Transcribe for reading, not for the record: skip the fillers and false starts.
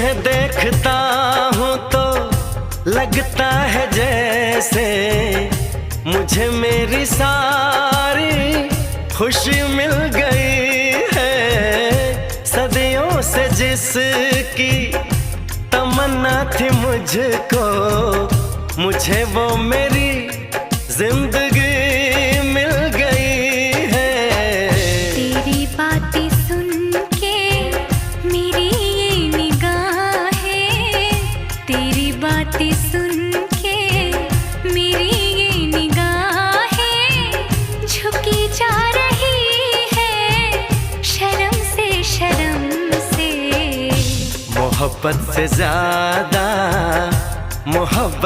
तुम्हें देखता हूँ तो लगता है जैसे मुझे मेरी सारी खुशी मिल गई है। सदियों से जिसकी तमन्ना थी मुझको, मुझे वो मेरी जिंदगी मिल गई है। तेरी बातें सुन के मेरी ये निगाहें, तेरी बातें सुन के मेरी ये निगाहें झुकी जा रही है शर्म से, शर्म से। मोहब्बत से ज्यादा मोहब्बत